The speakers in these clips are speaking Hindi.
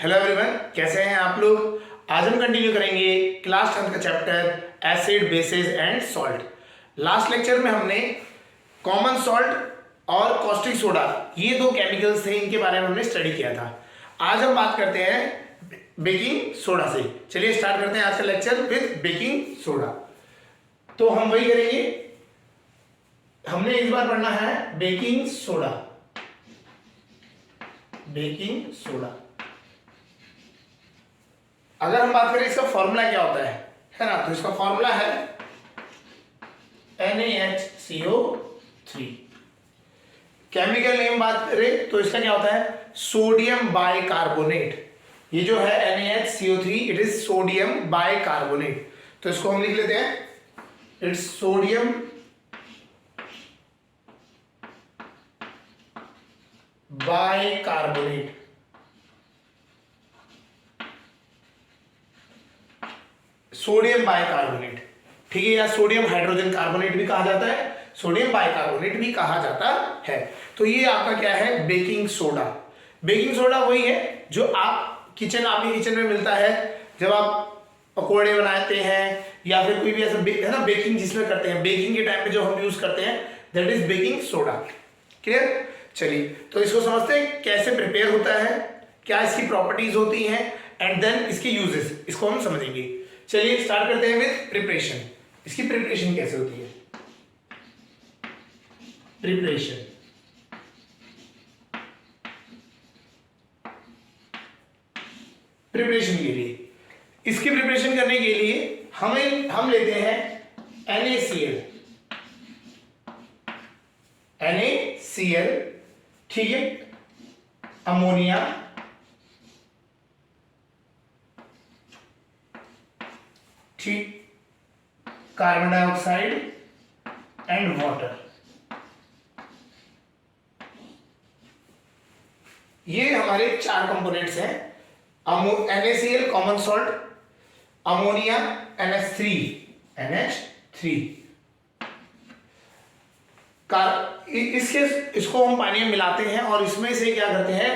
हेलो एवरीवन, कैसे हैं आप लोग। आज हम कंटिन्यू करेंगे क्लास 10 का chapter acid basis and salt. Last lecture में हमने कॉमन सॉल्ट और कॉस्टिक सोडा, ये दो केमिकल्स थे, इनके बारे में हमने स्टडी किया था। आज हम बात करते हैं बेकिंग सोडा से। चलिए स्टार्ट करते हैं आज का लेक्चर विद बेकिंग सोडा। तो हम वही करेंगे, हमने इस बार पढ़ना है बेकिंग सोडा। बेकिंग सोडा, अगर हम बात करें इसका फॉर्मूला क्या होता है ना, तो इसका फॉर्मूला है NaHCO3। केमिकल नेम बात करें तो इसका क्या होता है, सोडियम बाइकार्बोनेट। ये जो है NaHCO3, it is sodium bicarbonate. तो इसको हम लिख लेते हैं, it's sodium bicarbonate. Sodium bicarbonate, ठीक है, या सोडियम हाइड्रोजन कार्बोनेट भी कहा जाता है, सोडियम बाइकार्बोनेट भी कहा जाता है। तो ये आपका क्या है, बेकिंग सोडा। बेकिंग सोडा वही है जो आपके किचन में मिलता है जब आप पकोड़े बनाते हैं या फिर कोई भी ऐसा है ना बेकिंग जिसमें करते हैं, बेकिंग के टाइम पे जो हम यूज करते हैं, that is baking soda. Clear. चलिए तो इसको समझते हैं कैसे प्रिपेयर होता है, क्या इसकी प्रॉपर्टीज होती हैं, एंड देन इसके यूजेस, इसको हम समझेंगे। चलिए स्टार्ट करते हैं विद प्रिपरेशन। इसकी प्रिपरेशन कैसे होती है, प्रिपरेशन। प्रिपरेशन के लिए, इसकी प्रिपरेशन करने के लिए हम लेते हैं NaCl, ठीक है, अमोनिया, ठीक, कार्बन डाइऑक्साइड एंड वाटर। ये हमारे चार कंपोनेंट्स हैं। NaCl common salt, ammonia NH3 इसको हम पानी में मिलाते हैं और इसमें से क्या करते हैं,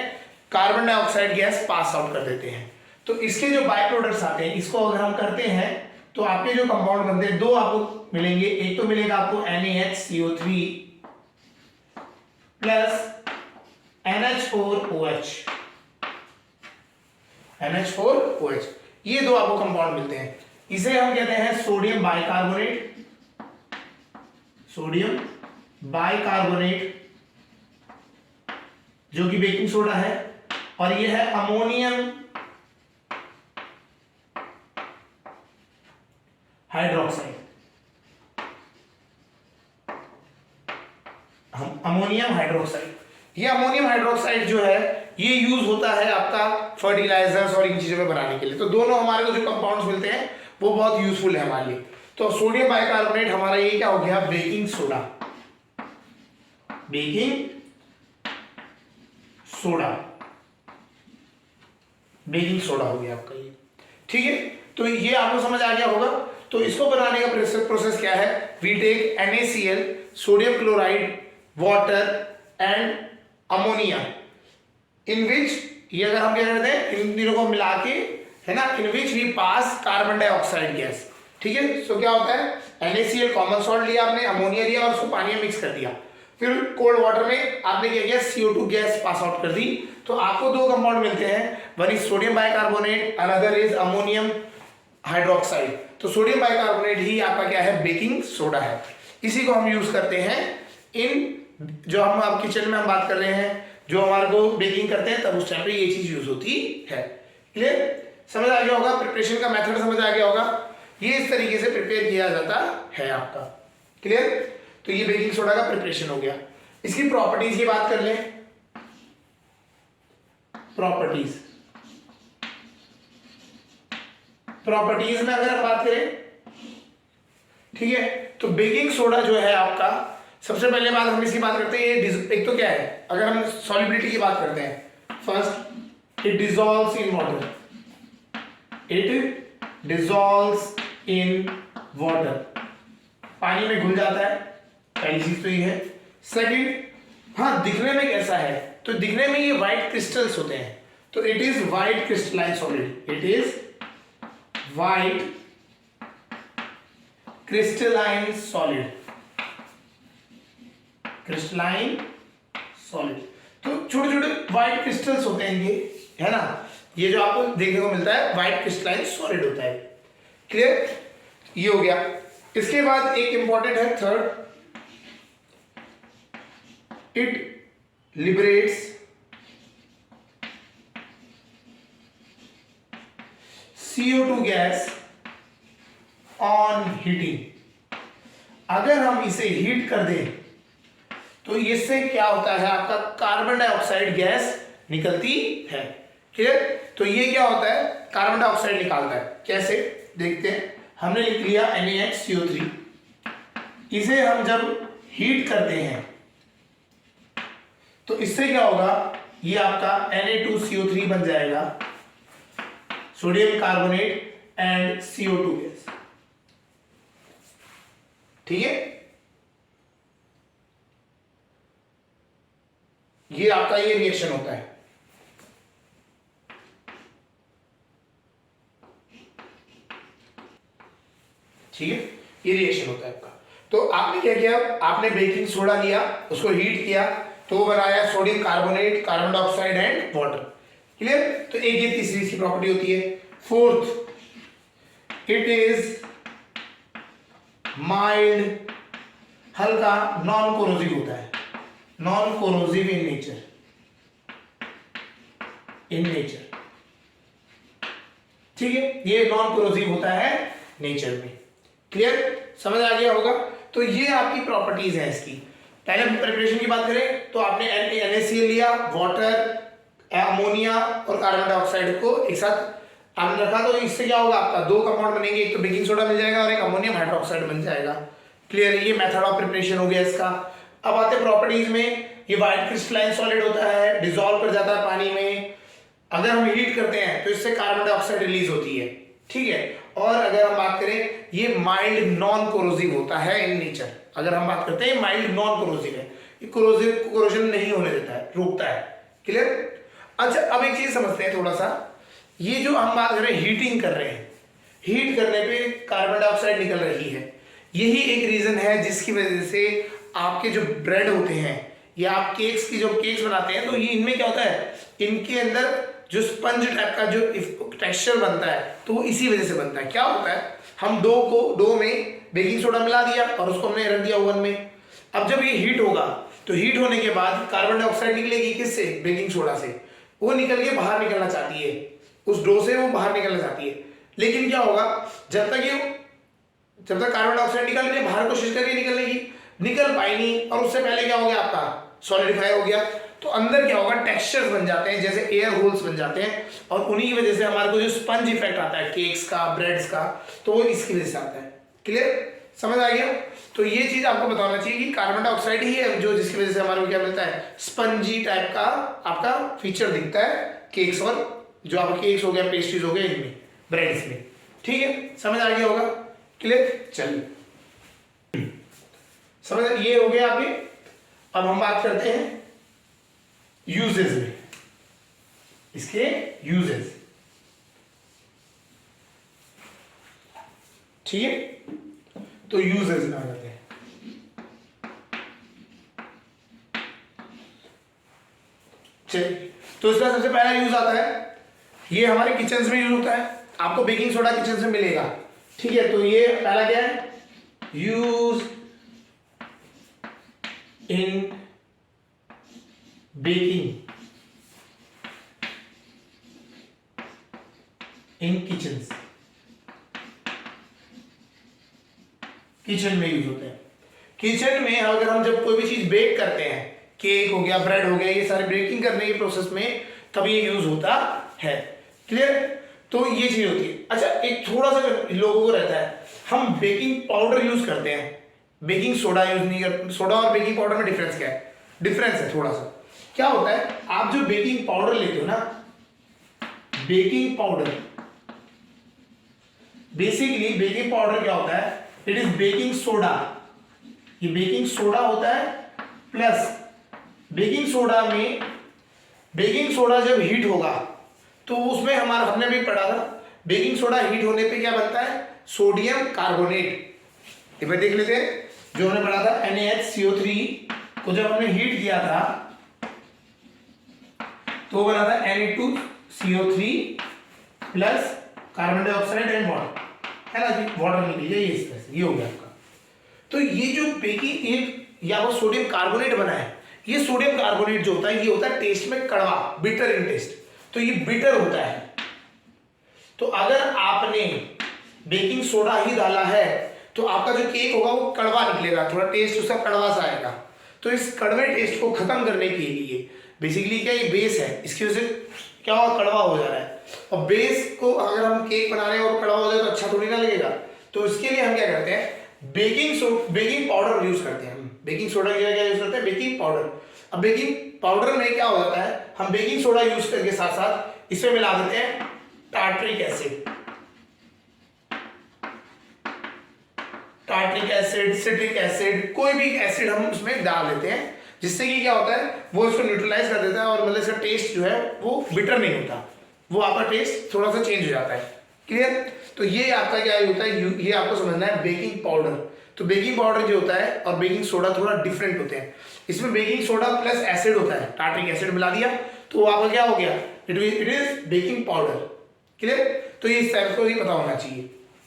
carbon dioxide gas pass out कर देते हैं। तो इसके जो बाय प्रोडक्ट्स आते हैं, इसको अगर हम करते हैं तो आपके जो कंपाउंड बनते हैं, दो आपको मिलेंगे। एक तो मिलेगा आपको NaHCO3 प्लस NH4OH, ये दो आपको कंपाउंड मिलते हैं। इसे हम कहते हैं सोडियम बाइकार्बोनेट, जो कि बेकिंग सोडा है, और ये है अमोनियम हाइड्रोक्साइड। ये अमोनियम हाइड्रोक्साइड जो है, ये यूज होता है आपका फर्टिलाइजर्स और इन चीजों में बनाने के लिए। तो दोनों हमारे को जो कंपाउंड्स मिलते हैं वो बहुत यूजफुल है हमारे लिए। तो सोडियम बाइकार्बोनेट हमारा ये क्या हो गया, बेकिंग सोडा हो गया आपका ये, ठीक है। तो ये आपको समझ आ गया होगा। तो इसको बनाने का प्रोसेस क्या है, we take NaCl, sodium chloride, water and ammonia, in which, ये अगर हम क्या करते हैं, इन तीनों को मिला के, है ना, in which we pass carbon dioxide gas, ठीक है। सो क्या होता है, NaCl कॉमन सॉल्ट लिया आपने, अमोनिया लिया और उसको पानी में मिक्स कर दिया, फिर कोल्ड वाटर में आपने क्या किया, CO2 गैस पास आउट कर दी। तो आपको दो कंपाउंड मिलते हैं, one is sodium bicarbonate, another is ammonium hydroxide. तो सोडियम बाइकार्बोनेट ही आपका क्या है, बेकिंग सोडा है। इसी को हम यूज करते हैं इन, जो हम आप किचन में हम बात कर रहे हैं, जो हमारे को बेकिंग करते हैं, तब उस टाइम पे ये चीज यूज होती है। क्लियर, समझ आ गया होगा, प्रिपरेशन का मेथड समझ आ गया होगा। ये इस तरीके से प्रिपेयर किया जाता है आपका। क्लियर। तो ये बेकिंग सोडा का प्रिपरेशन हो गया। इसकी प्रॉपर्टीज की बात कर लें। प्रॉपर्टीज में अगर हम बात करें, ठीक है, तो बेकिंग सोडा जो है आपका, सबसे पहले बात हम इसकी बात करते हैं, एक तो क्या है, अगर हम सॉल्युबिलिटी की बात करते हैं, first it dissolves in water, पानी में घुल जाता है, पहली चीज तो ये है। सेकंड, हाँ, दिखने में कैसा है, तो दिखने में ये व्हाइट क्रिस्टल्स होते हैं। तो it is white crystalline solid, it is white crystalline solid, crystalline solid. तो छोटे छोटे व्हाइट क्रिस्टल्स होते हैं ये, है ना, ये जो आपको देखने को मिलता है व्हाइट क्रिस्टलाइन सॉलिड होता है। क्लियर, ये हो गया। इसके बाद एक इंपॉर्टेंट है third, it liberates CO2 gas on heating. अगर हम इसे हीट कर दें तो इससे क्या होता है, आपका कार्बन डाइऑक्साइड गैस निकलती है। क्लियर, तो ये क्या होता है, कार्बन डाइऑक्साइड निकालता है। कैसे, देखते हैं। हमने लिख लिया NaHCO3, इसे हम जब हीट करते हैं तो इससे क्या होगा, ये आपका Na2CO3 बन जाएगा, sodium carbonate and CO2 gas. ठीक है, ये आपका ये रिएक्शन होता है। ठीक है, ये रिएक्शन होता है आपका। तो आपने क्या किया, आपने बेकिंग सोडा लिया, उसको हीट किया, तो वो बनाया sodium carbonate, carbon dioxide and water. Clear, तो एक ये तीसरी इसकी प्रॉपर्टी होती है। फोर्थ, इट इज माइल्ड, हल्का, नॉन कोरोसिव होता है, non corrosive in nature, in nature. ठीक है, ये नॉन कोरोसिव होता है नेचर में। क्लियर, समझ आ गया होगा। तो ये आपकी प्रॉपर्टीज है इसकी। पहले प्रिपरेशन की बात करें तो आपने NaCl लिया, वाटर, अमोनिया और कार्बन डाइऑक्साइड को एक साथ आपने रखा, तो इससे क्या होगा, आपका दो कंपाउंड बनेंगे, एक तो बेकिंग सोडा मिल जाएगा और एक अमोनियम हाइड्रोक्साइड बन जाएगा। क्लियर, ये मेथड ऑफ प्रिपरेशन हो गया इसका। अब आते प्रॉपर्टीज में, ये व्हाइट क्रिस्टलाइन सॉलिड होता है, डिसॉल्व कर जाता है पानी में। अगर हम हीट करते हैं तो इससे कार्बन डाइऑक्साइड रिलीज होती है। ठीक है, और अगर हम बात करें, ये माइल्ड नॉन कोरोसिव होता है इन नेचर। अगर हम बात करते हैं माइल्ड नॉन कोरोसिव है, ये कोरोजन नहीं होने देता है, रोकता है। क्लियर, अच्छा अब एक चीज समझते हैं थोड़ा सा, ये जो हम बात कर रहे हैं हीटिंग कर रहे हैं, हीट करने पे कार्बन डाइऑक्साइड निकल रही है, यही एक रीजन है जिसकी वजह से आपके जो ब्रेड होते हैं या आप केक्स की जो केक्स बनाते हैं, तो ये इनमें क्या होता है, इनके अंदर जो स्पंज टाइप का जो टेक्सचर बनता है, तो वो इसी वजह से बनता है। क्या होता है, हम डो में बेकिंग सोडा मिला दिया और उसको हमने रख दिया ओवन में। अब जब ये हीट होगा तो हीट होने के बाद कार्बन डाइऑक्साइड निकलेगी, किससे, बेकिंग सोडा से। वो निकल के बाहर निकलना चाहती है, उस डो से वो बाहर निकलना चाहती है। लेकिन क्या होगा, जब तक कार्बन डाइऑक्साइड निकल रही है, बाहर कोशिश करिए निकलने की, निकल पाई नहीं, और उससे पहले क्या हो गया, आपका सॉलिडिफाई हो गया। तो अंदर क्या होगा, टेक्सचर्स बन जाते हैं, जैसे एयर होल्स बन जाते हैं, और उन्हीं की वजह से हमारे को जो स्पंज इफेक्ट आता है केक्स का, ब्रेड्स का, तो वो इसकी वजह से आता है। क्लियर, समझ आ गया। तो ये चीज आपको बताना चाहिए कि कार्बन डाइऑक्साइड ही है जो जिसकी वजह से हमारे को क्या मिलता है, स्पंजी टाइप का आपका फीचर दिखता है केक्स, और जो आपके केक्स हो गया, पेस्ट्रीज हो गए, इनमें, ब्रेड्स में। ठीक है, समझ आ गया होगा। क्लियर, चलिए, समझ, ये हो गया आपके। अब हम बात करते हैं यूजेस में, इसके यूजेस। ठीक है, तो यूजेस में आ जाते हैं। चलिए, तो इसका सबसे पहला यूज आता है, ये हमारे किचन में यूज होता है, आपको बेकिंग सोडा किचन से मिलेगा। ठीक है, तो ये पहला क्या है, use in baking in kitchen, kitchen में यूज होते हैं। किचन में अगर हम जब कोई भी चीज बेक करते हैं, केक हो गया, ब्रेड हो गया, ये सारे बेकिंग करने के प्रोसेस में तब ये यूज होता है। क्लियर, तो ये चीज होती है। अच्छा, एक थोड़ा सा लोगों को रहता है, हम बेकिंग पाउडर यूज करते हैं, बेकिंग सोडा यूज नहीं करते। सोडा और बेकिंग पाउडर में डिफरेंस क्या है, डिफरेंस है थोड़ा सा। क्या होता है, आप जो बेकिंग पाउडर लेते हो ना, baking powder, basically baking powder क्या होता है, इट इज बेकिंग सोडा। ये बेकिंग सोडा होता है, प्लस बेकिंग सोडा में, बेकिंग सोडा जब हीट होगा तो उसमें हमने भी पढ़ा था बेकिंग सोडा हीट होने पे क्या बनता है, सोडियम कार्बोनेट। एक बार देख लेते हैं, जो हमने पढ़ा था NaHCO3 को जब हमने हीट किया था तो बना था Na2CO3 plus carbon dioxide and water, है ना जी, वाटर निकल गया, ये इस तरह से, ये हो गया आपका। तो ये जो बेकिंग या वो सोडियम कार्बोनेट बना है, ये सोडियम कार्बोनेट जो होता है ये होता है टेस्ट में कड़वा, बिटर इन टेस्ट, तो ये बिटर होता है। तो अगर आपने बेकिंग सोडा ही डाला है तो आपका जो केक होगा वो कड़वा निकलेगा, थोड़ा टेस्ट उसका कड़वा सा आएगा। तो इस कड़वे टेस्ट को खत्म करने के लिए बेसिकली क्या, ये बेस है, इसकी वजह से क्या होगा, कड़वा हो जा रहा है। और बेस को अगर हम केक बना रहे हैं और कड़वा हो जाए तो अच्छा थोड़ी ना लगेगा। तो इसके लिए हम क्या करते हैं, बेकिंग पाउडर यूज करते हैं। हम बेकिंग सोडा की जगह क्या यूज करते हैं, बेकिंग पाउडर। अब बेकिंग पाउडर में क्या हो जाता है, हम बेकिंग सोडा यूज करके साथ साथ इसमें मिला देते हैं टार्ट्रिक एसिड, सिट्रिक एसिड, कोई भी एसिड हम उसमें डाल देते हैं, जिससे कि क्या होता है, वो इसको न्यूट्रलाइज कर देता है और मतलब इसका टेस्ट जो है वो बिटर नहीं होता, वो आपका टेस्ट थोड़ा सा चेंज हो जाता है। क्लियर? तो ये आपका क्या होता है, ये आपको समझना है बेकिंग पाउडर। तो बेकिंग पाउडर जो होता है और बेकिंग सोडा थोड़ा डिफरेंट होते हैं। इसमें बेकिंग सोडा प्लस एसिड होता है, टार्ट्रिक एसिड मिला दिया तो आपका क्या हो गया, it is baking powder. Clear? तो ये इस टाइप को ही पता होना चाहिए।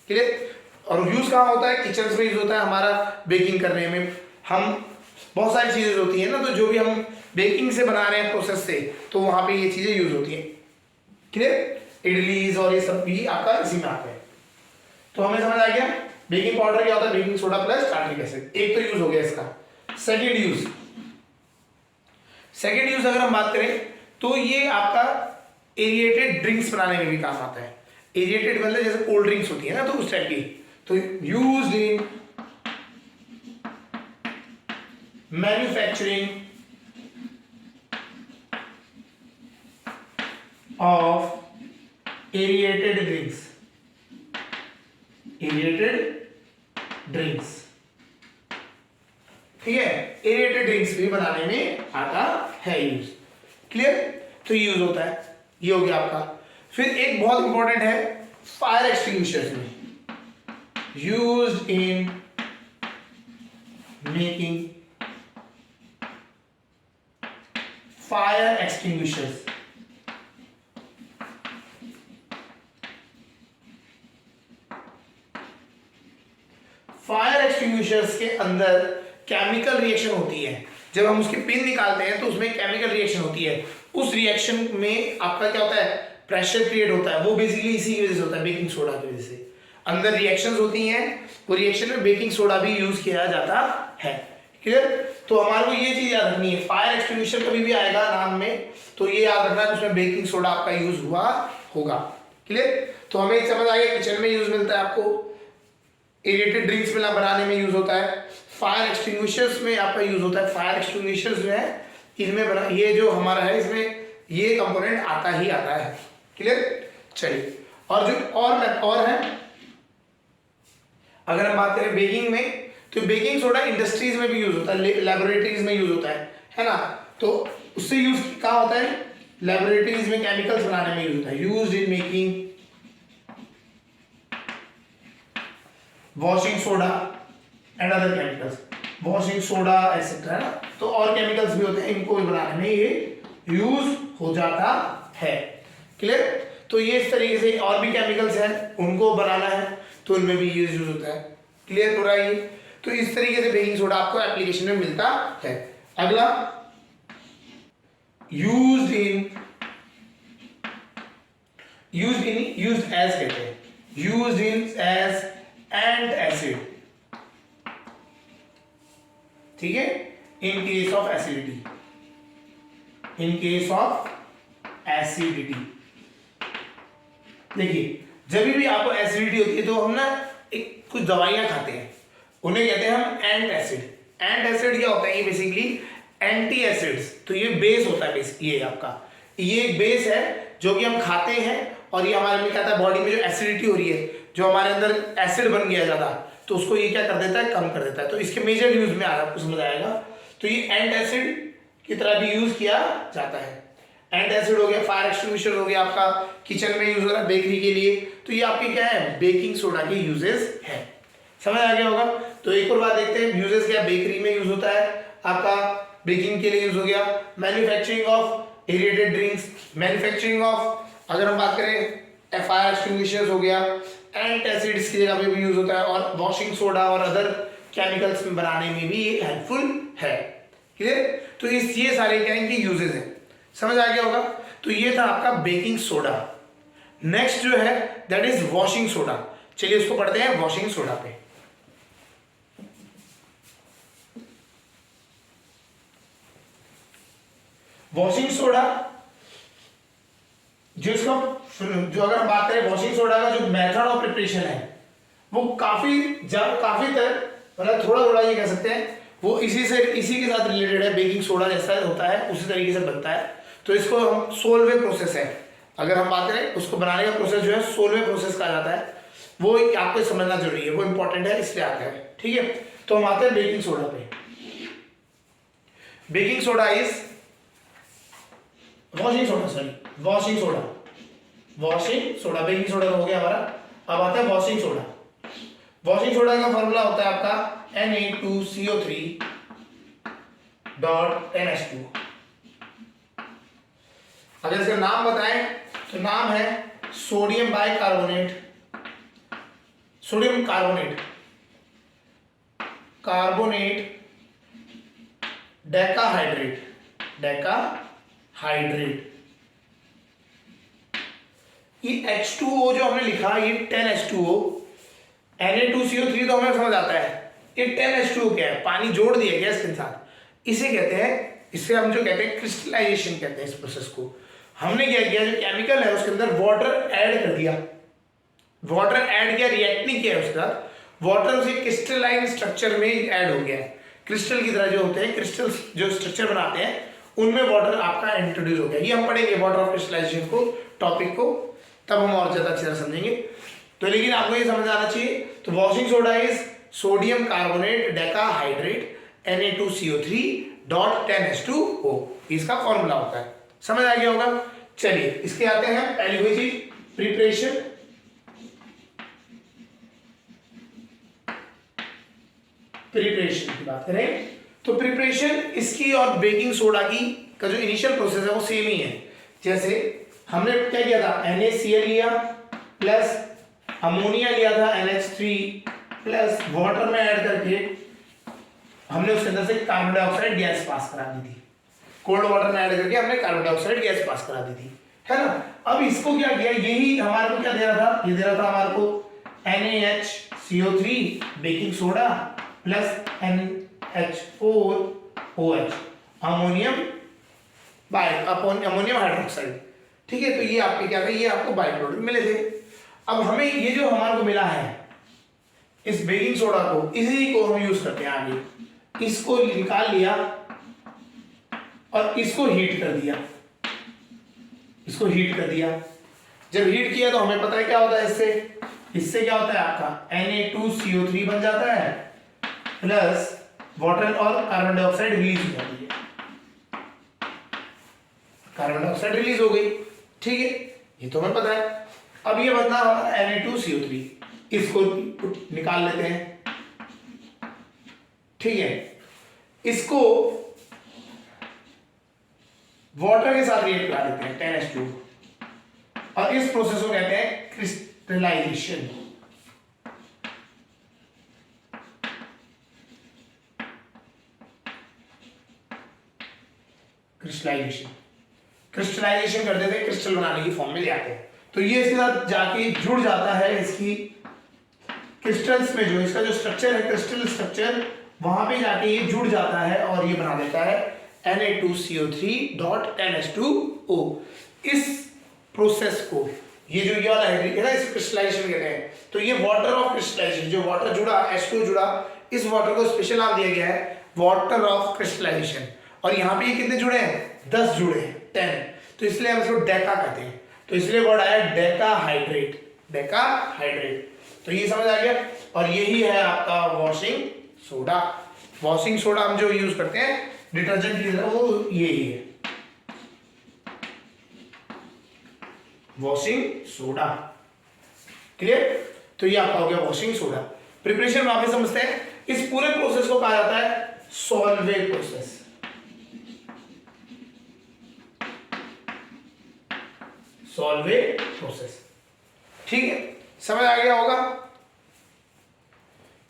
क्लियर? और यूज कहाँ होता है, किचन में यूज होता है हमारा बेकिंग करने में। हम बहुत सारी चीजें होती है ना, तो जो भी हम बेकिंग से बना रहे हैं प्रोसेस से, तो वहां पे ये चीजें यूज होती है। क्लियर? इडलीज और ये सब भी आपका इसी में आते हैं। तो हमें समझ आ गया बेकिंग पाउडर क्या होता है, baking soda plus tartaric acid. एक तो यूज हो गया इसका। सेकेंड यूज अगर हम बात करें तो ये आपका एरिएटेड ड्रिंक्स बनाने में भी काम आता है। एरिएटेड मतलब जैसे कोल्ड ड्रिंक्स होती है ना, तो उस टाइप की। तो used in manufacturing of aerated drinks, ठीक है, एरिएटेड ड्रिंक्स भी बनाने में आता है यूज। क्लियर? तो यूज होता है, ये हो गया आपका। फिर एक बहुत इंपॉर्टेंट है फायर एक्सटिंग्विशर्स में, used in making fire extinguishers. Fire extinguishers के अंदर केमिकल रिएक्शन होती है। जब हम उसकी पिन निकालते हैं तो उसमें केमिकल रिएक्शन होती है। उस रिएक्शन में आपका क्या होता है, प्रेशर क्रिएट होता है। वो बेसिकली इसी की वजह से होता है, बेकिंग सोडा की वजह से। अंदर रिएक्शंस होती हैं, वो रिएक्शन में बेकिंग सोडा भी यूज किया जाता है। क्लियर? तो हमारे को ये चीज याद रखनी है, फायर एक्सटिंग्विशर कभी भी आएगा नाम में तो ये याद रखना है उसमें बेकिंग सोडा आपका यूज हुआ होगा। क्लियर? तो हमें समझ आ गया किचन में यूज मिलता है आपको, एरिएटेड ड्रिंक्स में बनाने में यूज होता है, फायर एक्सटिंग्विशर्स में आपका यूज होता है। फायर एक्सटिंग्विशर्स जो है इनमें बना, ये जो हमारा है इसमें ये कंपोनेंट आता ही आता है। क्लियर? चलिए, और जो और है, अगर हम बात करें बेकिंग में, तो बेकिंग सोडा इंडस्ट्रीज में भी यूज होता है, लैबोरेटरीज में यूज होता है ना। तो उससे यूज कहाँ होता है, लैबोरेटरीज में केमिकल्स बनाने में यूज होता है। Used in making washing soda and other chemicals, washing soda etcetera, है ना। तो और केमिकल्स भी होते हैं, इनको भी बनाने में ये यूज हो जाता है। क्लियर? तो ये इस तरीके से और भी केमिकल्स हैं, उनको बनाना है तो उनमें भी यूज होता है। क्लियर हो रहा है ये? तो इस तरीके से बेकिंग सोडा आपको एप्लीकेशन में मिलता है। अगला, यूज्ड एज कहते हैं, used in as and acid, ठीक है, इन केस ऑफ एसिडिटी, देखिए जब भी आपको एसिडिटी होती है तो हम ना एक कुछ दवाइयां खाते हैं, उन्हें कहते हैं हम एंट एसिड। एंट एसिड क्या होता है, ये बेसिकली एंटी एसिड्स, तो ये बेस होता है, ये आपका ये एक बेस है जो कि हम खाते हैं और ये हमारे में क्या था, बॉडी में जो एसिडिटी हो रही है, जो हमारे अंदर एसिड बन गया ज़्यादा, तो उसको ये क्या कर देता है, कम कर देता है। तो इसके मेजर यूज में आपको समझ आएगा। तो ये एंट एसिड की तरह भी यूज किया जाता है। एंटासिड हो गया, फायर एक्सटिंग्विशर हो गया, आपका किचन में यूज हो रहा है बेकरी के लिए, तो ये आपके क्या है, बेकिंग सोडा के यूजेस है। समझ आ गया होगा। तो एक और बात देखते हैं यूजेस क्या, बेकरी में यूज होता है आपका, बेकिंग के लिए यूज हो गया, manufacturing of aerated drinks, manufacturing of, अगर हम बात करें फायर एक्सटिंग्विशर्स हो गया, एंटासिड्स की जगह पे भी यूज होता है, और वॉशिंग सोडा और अदर केमिकल्स बनाने में भी ये हेल्पफुल है। क्लियर। तो ये सारे क्या इनके यूजेस हैं। समझ आ गया होगा। तो ये था आपका बेकिंग सोडा। नेक्स्ट जो है दैट इज वॉशिंग सोडा। चलिए उसको पढ़ते हैं वॉशिंग सोडा पे। वॉशिंग सोडा जो अगर हम बात करें वॉशिंग सोडा का जो मेथड ऑफ प्रिपरेशन है वो काफी तरह मतलब थोड़ा ये कह सकते हैं वो इसी के साथ रिलेटेड है। बेकिंग सोडा जैसा होता है उसी तरीके से बनता है। तो इसको हम सोलवे प्रोसेस है, अगर हम बात करें उसको बनाने का प्रोसेस जो है सोलवे प्रोसेस कहा जाता है। वो आपको समझना जरूरी है, वो इंपॉर्टेंट है इसलिए आता है। ठीक है। तो हम आते हैं बेकिंग सोडा पे। Baking soda is washing soda baking soda हो गया हमारा। अब आता है वॉशिंग सोडा। वॉशिंग सोडा का फॉर्मूला होता है आपका Na2CO3.NH2। अगर इसका नाम बताएं तो नाम है सोडियम कार्बोनेट डेकाहाइड्रेट। ये H2O जो हमने लिखा ये 10H2O, Na2CO3 तो हमें समझ आता है। ये 10H2O क्या है, पानी जोड़ दिया गया इसके साथ, इसे कहते हैं, इसे हम जो कहते हैं क्रिस्टलाइजेशन कहते हैं इस प्रोसेस को। हमने क्या किया, जो केमिकल है उसके अंदर वाटर ऐड कर दिया, रिएक्ट नहीं किया उसके साथ, वाटर उसे क्रिस्टलाइन स्ट्रक्चर में ऐड हो गया। क्रिस्टल की तरह जो होते हैं, क्रिस्टल जो स्ट्रक्चर बनाते हैं उनमें वाटर आपका इंट्रोड्यूस हो गया। ये हम पढ़ेंगे वाटर ऑफ क्रिस्टलाइजेशन को, टॉपिक को, तब हम और ज्यादा अच्छी तरह समझेंगे। तो लेकिन आपको ये समझ आना चाहिए। तो washing soda is sodium carbonate decahydrate Na2CO3.10H2O, इसका फॉर्मूला होता है। समझ आ गया होगा। चलिए इसके आते हैं पहली हुई चीज प्रिपरेशन। की बात करें तो प्रिपरेशन इसकी और बेकिंग सोडा की का जो इनिशियल प्रोसेस है वो सेम ही है। जैसे हमने क्या किया था, NaCl लिया प्लस अमोनिया लिया था NH3 प्लस वाटर में ऐड करके हमने उसके अंदर से कार्बन डाइऑक्साइड गैस पास करा दी थी। कोल्ड वाटर में ऐड करके हमने कार्बन डाइऑक्साइड गैस पास करा दी थी, है ना। अब इसको क्या किया, यही हमारे को क्या दे रहा था, ये दे रहा था हमारे को NaHCO3 baking soda plus NH4OH ammonium hydroxide. ठीक है। तो ये आपके क्या था, ये आपको बाई प्रोडक्ट मिले थे। अब हमें ये जो हमारे को मिला है इस बेकिंग सोडा को, इसी को हम यूज करते हैं आगे। इसको निकाल लिया और इसको हीट कर दिया, जब हीट किया तो हमें पता है क्या होता है, इससे क्या होता है आपका Na2CO3 बन जाता है प्लस वाटर और कार्बन डाइऑक्साइड रिलीज हो जाती है, कार्बन डाइऑक्साइड रिलीज हो गई। ठीक है, ये तो हमें पता है। अब ये बनता है Na2CO3, इसको निकाल लेते हैं। ठीक है, इसको वाटर के साथ रिएक्ट करा देते हैं 10H2 और इस प्रोसेस को कहते हैं क्रिस्टलाइजेशन। क्रिस्टलाइजेशन कर देते हैं, क्रिस्टल बनाने की फॉर्म में ले आते हैं। तो ये इसके साथ जाके जुड़ जाता है, इसकी क्रिस्टल्स में जो इसका जो स्ट्रक्चर है, क्रिस्टल स्ट्रक्चर, वहां पे जाके ये जुड़ जाता है और ये बना देता है Na2CO3.NH2O। इस प्रोसेस को ये जो ये वाला है ना, इस क्रिस्टलाइजेशन कहते हैं। तो ये वाटर ऑफ क्रिस्टलाइजेशन, जो वाटर जुड़ा, H2 जुड़ा, इस वाटर को स्पेशल नाम दिया गया है वाटर ऑफ क्रिस्टलाइजेशन। और यहाँ पे ये कितने जुड़े हैं, 10 जुड़े हैं, 10। तो इसलिए हम इसको डेका कहते हैं। तो इसलिए वर्ड आया डेकाहाइड्रेट। तो ये समझ आ गया। और यही है आपका वॉशिंग सोडा। वॉशिंग सोडा हम जो यूज करते हैं डिटर्जेंट की तरह, वो यही है। Washing soda. क्लियर? तो ये आपका हो गया वॉशिंग सोडा। प्रिपरेशन वहां पे समझते हैं। इस पूरे प्रोसेस को कहा जाता है सॉल्वेट प्रोसेस। Solvate process. ठीक है, समझ आ गया होगा?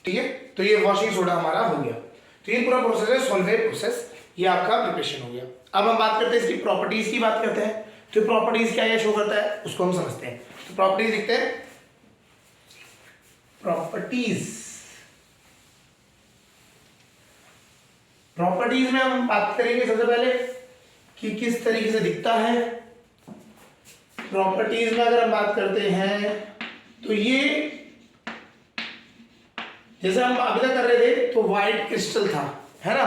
ठीक है, तो ये वॉशिंग सोडा हमारा हो गया। तो ये पूरा प्रोसेस है सॉल्वेट प्रोसेस। ये आपका प्रिपरेशन हो गया। अब हम बात करते हैं इसकी प्रॉपर्टीज की बात करते हैं। तो प्रॉपर्टीज क्या ये शो करता है उसको हम समझते हैं। तो प्रॉपर्टीज लिखते हैं। प्रॉपर्टीज में हम बात करेंगे सबसे पहले कि किस तरीके से दिखता है। प्रॉपर्टीज में अगर हम बात करते हैं तो ये जैसे हम अभी तक कर रहे थे तो व्हाइट क्रिस्टल था, है ना।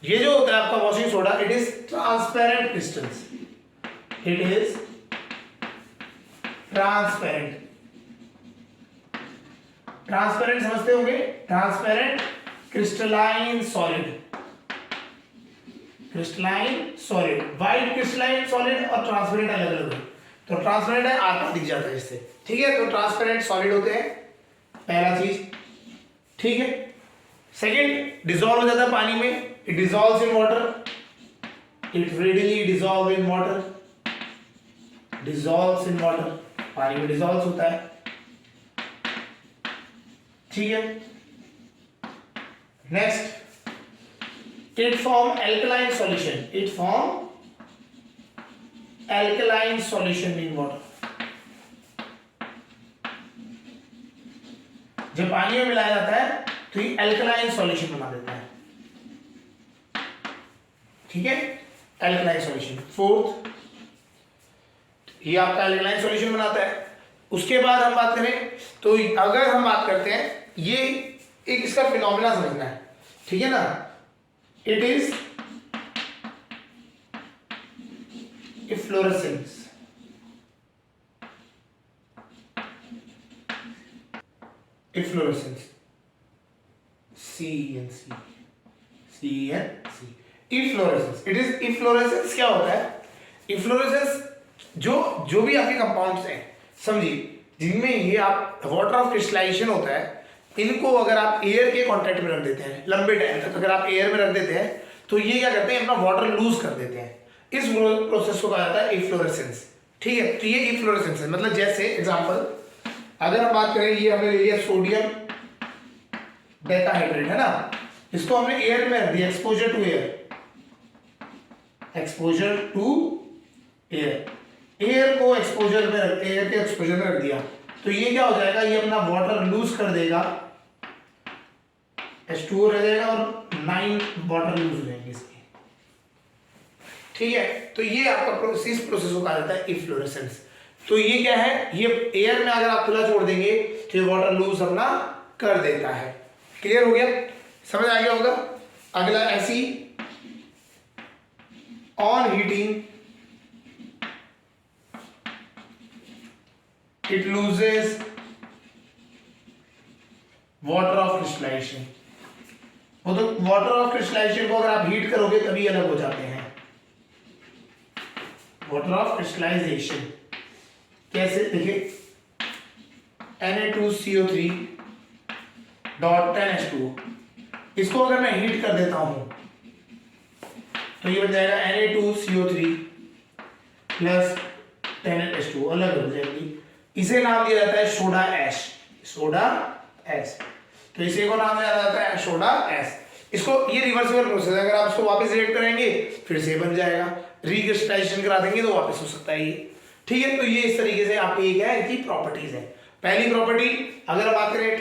ये जो होता है आपका washing soda, it is transparent crystals. It is transparent. Transparent समझते होंगे, transparent crystalline solid. Crystalline solid, white crystalline solid और ट्रांसपेरेंट अलग अलग है। तो ट्रांसपेरेंट है, आधा दिख जाता है इससे। ठीक है, तो ट्रांसपेरेंट सॉलिड होते हैं, पहला चीज। ठीक है, सेकंड, डिसॉल्व हो जाता है पानी में। It dissolves in water. It readily dissolve in water. Dissolves in water, पानी में डिसॉल्व होता है। ठीक है, next, it form alkaline solution. It form alkaline solution in water. जब पानी में मिलाया जाता है तो ये एल्कलाइन सॉल्यूशन बना देता है। ठीक है, एल्कलाइन सॉल्यूशन। फोर्थ, ये आपका एल्कलाइन सॉल्यूशन बनाता है। उसके बाद हम बात करें तो अगर हम बात करते हैं, ये एक इसका फिनोमेना समझना है। ठीक है ना, it is efflorescence. Efflorescence, CNC, efflorescence. It is efflorescence. क्या होता है इफ्लोरेसेंस? जो भी आपके कंपाउंड्स हैं, समझिए, जिनमें ये आप वाटर ऑफ क्रिस्टलाइजेशन होता है, इनको अगर आप एयर के कांटेक्ट में रख देते हैं लंबे टाइम तक, अगर आप एयर में रख देते हैं तो ये क्या करते हैं, अपना वाटर लूज कर देते हैं। इस प्रोसेस को कहा जाता है इफ्लोरेसेंस। ठीक है, तो ये इफ्लोरेसेंस है। मतलब जैसे एग्जांपल अगर हम बात करें, ये हमने ले लिया सोडियम डेकाहाइड्रेट, है ना। इसको हमने एयर में रख दिया, exposure to air. Exposure to air, air को एक्सपोजर में रख, एयर के एक्सपोजर में रख दिया तो ये क्या हो जाएगा, ये अपना वाटर लूज कर देगा, H2O रह जाएगा और 9 वाटर लूज हो जाएंगे इसके। ठीक है, तो ये आपका इस प्रोसेस को कहा जाता है इफ्लोरेसेंस। तो ये क्या है, ये एयर में अगर आप खुला छोड़ देंगे तो ये वाटर लूज अपना कर देता है। क्लियर हो गया, समझ आ गया होगा। अगला ऐसी on heating it loses water of crystallization. वो तो वाटर ऑफ क्रिस्टलाइजेशन को अगर आप हीट करोगे तभी अलग हो जाते हैं। वाटर ऑफ क्रिस्टलाइजेशन कैसे, देखिए Na2CO3 डॉट 10H2O, इसको अगर मैं हीट कर देता हूं तो ये बन जाएगा Na2CO3 प्लस 10H2O, अलग हो जाएगी। इसे नाम दिया जाता है सोडा ऐश। सोडा ऐश, तो इसे को नाम दिया जाता है सोडा ऐश। इसको, ये रिवर्सिबल प्रोसेस है, अगर आप इसको वापस रिएक्ट करेंगे फिर से बन जाएगा, रीक्रिस्टलाइजेशन करा देंगे तो वापस हो सकता है ये। ठीक है, तो ये इस तरीके से आपकी क्या है, इनकी प्रॉपर्टीज है। पहली प्रॉपर्टी अगर हम बात करें,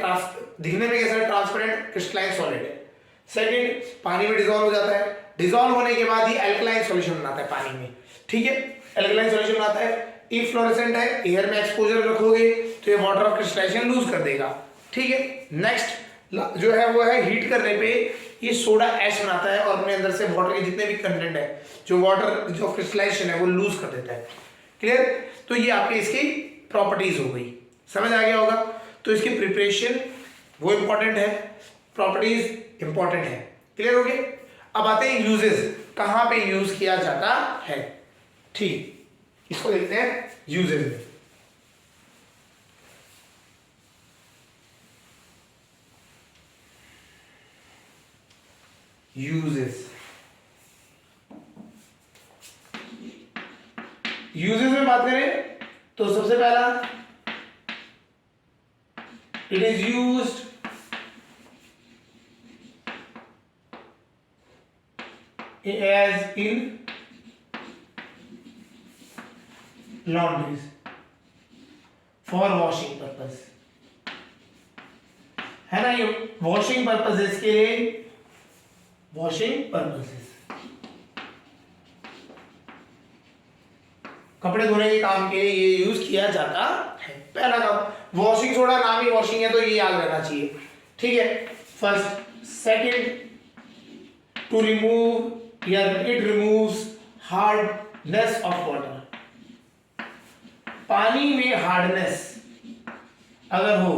दिखने में कैसा है, ट्रांसपेरेंट क्रिस्टलाइन सॉलिड है। सेकंड, पानी में डिसॉल्व हो जाता है। डिसॉल्व होने के बाद ये एल्कलाइन सॉल्यूशन बनाता है पानी में। ठीक है, एल्कलाइन सॉल्यूशन बनाता है, इफ्लोरेसेंट है, एयर में एक्सपोजर रखोगे तो ये वाटर ऑफ क्रिस्टलाइजेशन लूज कर देगा। ठीक है, नेक्स्ट जो है वो है हीट करने पे ये सोडा ऐश बनाता है और अपने अंदर से वाटर के जितने भी कंटेंट है, जो वाटर जो क्रिस्टलाइजेशन है वो लूज कर देता है। क्लियर, तो ये आपकी इसकी प्रॉपर्टीज हो गई, समझ आ गया होगा। तो इसकी प्रिपरेशन वो इंपॉर्टेंट है, प्रॉपर्टीज इंपॉर्टेंट है। क्लियर हो गया। अब आते हैं यूजेस, कहां पे यूज किया जाता है। ठीक, इसको देखते हैं यूजेस में। यूजेस। यूजेस में बात करें तो सबसे पहला it is used as in laundries for washing purpose, है ना। ये वॉशिंग पर्पसेस के लिए, वॉशिंग पर्पसेस कपड़े धोने के काम के लिए ये यूज किया जाता है। पहला काम, वॉशिंग सोडा नाम ही वॉशिंग है तो ये याद रहना चाहिए, ठीक है। फर्स्ट, सेकंड टू रिमूव या it removes hardness of water. पानी में हार्डनेस अगर हो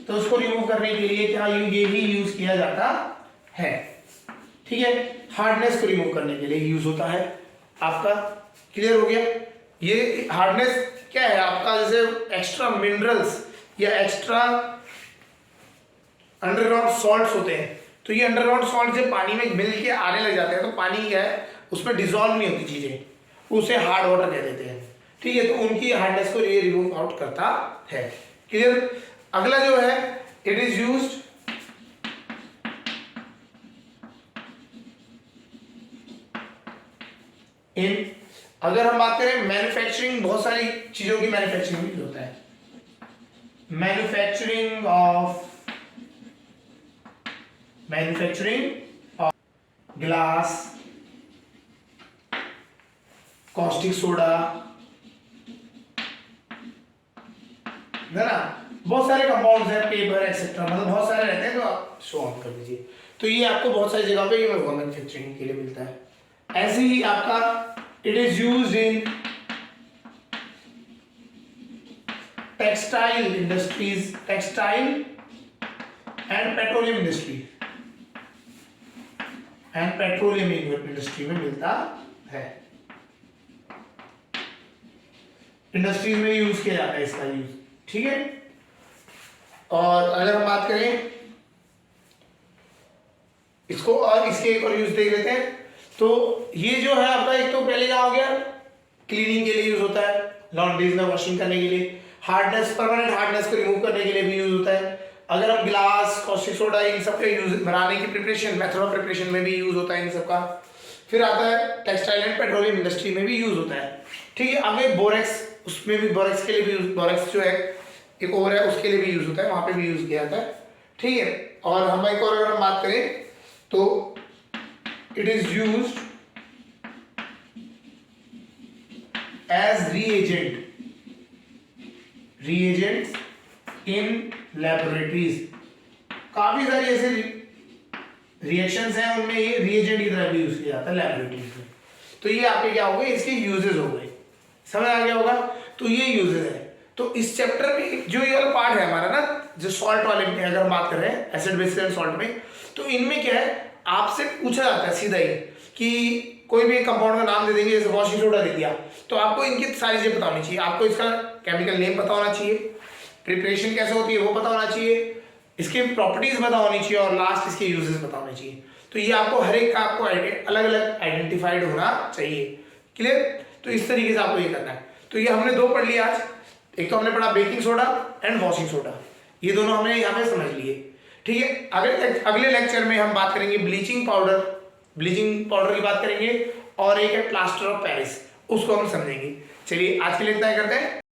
तो उसको रिमूव करने के लिए क्या ये ही यूज किया जाता है, ठीक है। हार्डनेस को रिमूव करने के लिए यूज होता है। आपका क्लियर हो गया। ये हार्डनेस क्या है आपका, जैसे एक्स्ट्रा मिनरल्स या एक्स्ट्रा अंडरग्राउंड सॉल्ट्स होते हैं, तो ये अंडरग्राउंड सॉल्ट जब पानी में मिल के आने लग जाते हैं तो पानी क्या है उसमें डिसॉल्व नहीं होती चीजें, उसे हार्ड वाटर कह देते हैं, ठीक है। तो उनकी हार्डनेस को ये रिमूव आउट करता है। क्लियर। अगला जो है इट इज यूज्ड इन, अगर हम बात करें मैन्युफैक्चरिंग, बहुत सारी चीजों की मैन्युफैक्चरिंग यूज होता है। Manufacturing of glass, caustic soda, है ना, बहुत सारे कंपाउंड्स हैं, पेपर एक्सेट्रा, मतलब बहुत सारे रहते हैं, तो आप शो ऑन कर दीजिए। तो ये आपको बहुत सारी जगह पे ये मैन्युफैक्चरिंग के लिए मिलता है। ऐसे ही आपका it is used in textile industries, textile and petroleum industry, and petroleum industry में मिलता है। इंडस्ट्रीज में यूज किया जाता है इसका यूज, ठीक है। और अगर हम बात करें इसको और इसके एक और यूज देख लेते हैं, तो ये जो है आपका एक तो पहले क्या हो गया, क्लीनिंग के लिए यूज होता है, लॉन्ड्रीज में वॉशिंग करने के लिए, हार्डनेस, परमानेंट हार्डनेस को रिमूव करने के लिए भी यूज होता है। अगर हम ग्लास, कॉस्टिक सोडा, इन सब का यूज बनाने की प्रिपरेशन, मेथड ऑफ प्रिपरेशन में भी यूज होता है इन सब का। फिर आता है टेक्सटाइल एंड पेट्रोलियम इंडस्ट्री में भी यूज होता है, ठीक है। आगे बोरेक्स, उसमें भी बोरेक्स के लिए भी, बोरेक्स जो है एक और है उसके लिए भी यूज होता है, वहां पे भी यूज किया जाता है, ठीक है। और हम एक और अगर हम बात करें तो it is used as reagents in laboratories. काफी सारी ऐसे रिएक्शंस हैं, उनमें ये रिएजेंट की तरह भी यूज किया जाता है लैबोरेटरीज में। तो ये आपके क्या हो गए, इसके यूजेस हो गए, समझ आ गया होगा। तो ये यूजेस है। तो इस चैप्टर में जो ये वाला पार्ट है हमारा ना, जो सॉल्ट वाले में अगर हम बात कर रहे हैं, एसिड बेसिस एंड सॉल्ट में, तो इनमें क्या है आपसे पूछा जाता है सीधा ही कि कोई भी एक कंपाउंड का नाम दे देंगे, जैसे वॉशिंग सोडा दे दिया, तो आपको इनकी सारी चीजें पता होनी चाहिए। आपको इसका केमिकल नेम पता होना चाहिए, प्रिपरेशन कैसे होती है वो पता होना चाहिए, इसके प्रॉपर्टीज पता होनी चाहिए, और लास्ट इसके यूजेस पता होने चाहिए। तो ये आपको हर एक का आपको अलग अलग आइडेंटिफाइड होना चाहिए। क्लियर। तो इस तरीके से आपको ये करना है। तो ये हमने दो पढ़ लिया आज, एक तो हमने पढ़ा baking soda and washing soda, ये दोनों हमने यहाँ पे समझ लिए, ठीक है। अगले लेक्चर में हम बात करेंगे ब्लीचिंग पाउडर, ब्लीचिंग पाउडर की बात करेंगे, और एक है प्लास्टर ऑफ पेरिस, उसको हम समझेंगे। चलिए आज के लिए इतना ही करते हैं।